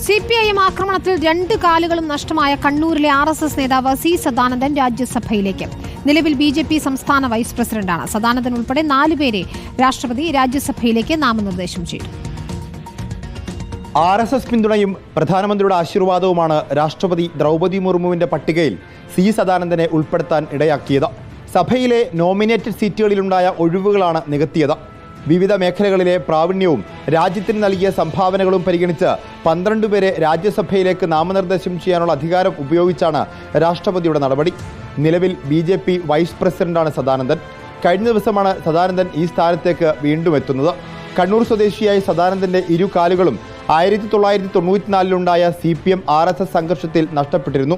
CPIM ആക്രമണത്തിൽ 2 കാലുകളും നഷ്ടമായ കണ്ണൂരിലെ RSS നേതാവ് സി സദാനന്ദൻ രാജ്യസഭയിലേക്ക്. നിലവിൽ BJP സംസ്ഥാന വൈസ് പ്രസിഡന്റാണ്. സദാനന്ദൻ ഉൾപ്പെടെ 4 പേരെ രാഷ്ട്രപതി രാജ്യസഭയിലേക്ക് നാമനിർദ്ദേശം ചെയ്തു. RSS പിന്തുണയും പ്രധാനമന്ത്രിയുടെ ആശീർവാദവുമാണ് രാഷ്ട്രപതി ദ്രൗപദി മുർമുവിന്റെ പട്ടികയിൽ സി സദാനന്ദനെ ഉൾപ്പെടുത്താൻ ഇടയാക്കിയത്. സഭയിലെ നോമിനേറ്റഡ് സീറ്റുകളിലുണ്ടായ ഒഴിവുകളാണ് നികത്തിയത്. വിവിധ മേഖലകളിലെ പ്രാവീണ്യവും രാജ്യത്തിന് നൽകിയ സംഭാവനകളും പരിഗണിച്ച് 12 പേരെ രാജ്യസഭയിലേക്ക് നാമനിർദ്ദേശം ചെയ്യാനുള്ള അധികാരം ഉപയോഗിച്ചാണ് രാഷ്ട്രപതിയുടെ നടപടി. നിലവിൽ BJP വൈസ് പ്രസിഡന്റാണ് സദാനന്ദൻ. കഴിഞ്ഞ ദിവസമാണ് സദാനന്ദൻ ഈ സ്ഥാനത്തേക്ക് വീണ്ടും എത്തുന്നത്. കണ്ണൂർ സ്വദേശിയായ സദാനന്ദന്റെ 2 കാലുകളും 1994-ലുണ്ടായ CPM RSS സംഘർഷത്തിൽ നഷ്ടപ്പെട്ടിരുന്നു.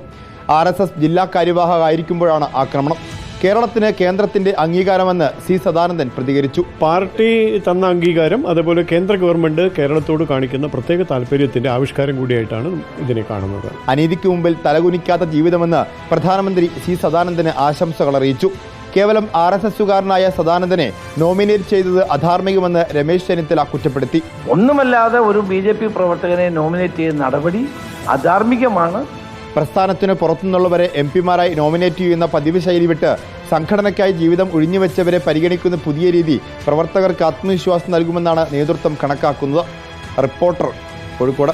RSS ജില്ലാ കാര്യവാഹകരായിരിക്കുമ്പോഴാണ് ആക്രമണം. കേരളത്തിന് കേന്ദ്രത്തിന്റെ അംഗീകാരമെന്ന് സി സദാനന്ദൻ പ്രതികരിച്ചു. പാർട്ടി തന്ന അംഗീകാരം, അതുപോലെ കേന്ദ്ര ഗവൺമെന്റ് കേരളത്തോട് കാണിക്കുന്ന പ്രത്യേക താല്പര്യത്തിന്റെ ആവിഷ്കാരം കൂടിയായിട്ടാണ് ഇതിനെ കാണുന്നത്. അനീതിക്ക് മുമ്പിൽ തലകുനിക്കാത്ത ജീവിതമെന്ന് പ്രധാനമന്ത്രി സി സദാനന്ദന് ആശംസകൾ അറിയിച്ചു. കേവലം RSSകാരനായ സദാനന്ദനെ നോമിനേറ്റ് ചെയ്തത് അധാർമികമെന്ന് രമേശ് ചെന്നിത്തല കുറ്റപ്പെടുത്തി. ഒന്നുമല്ലാതെ ഒരു BJP പ്രവർത്തകനെ നോമിനേറ്റ് ചെയ്യുന്ന നടപടി അധാർമികമാണ്. പ്രസ്ഥാനത്തിന് പുറത്തുനിന്നുള്ളവരെ MP-മാരായി നോമിനേറ്റ് ചെയ്യുന്ന പതിവ് ശൈലി വിട്ട് സംഘടനയ്ക്കായി ജീവിതം ഒഴിഞ്ഞുവെച്ചവരെ പരിഗണിക്കുന്ന പുതിയ രീതി പ്രവർത്തകർക്ക് ആത്മവിശ്വാസം നൽകുമെന്നാണ് നേതൃത്വം കണക്കാക്കുന്നത്. റിപ്പോർട്ടർ, കോഴിക്കോട്.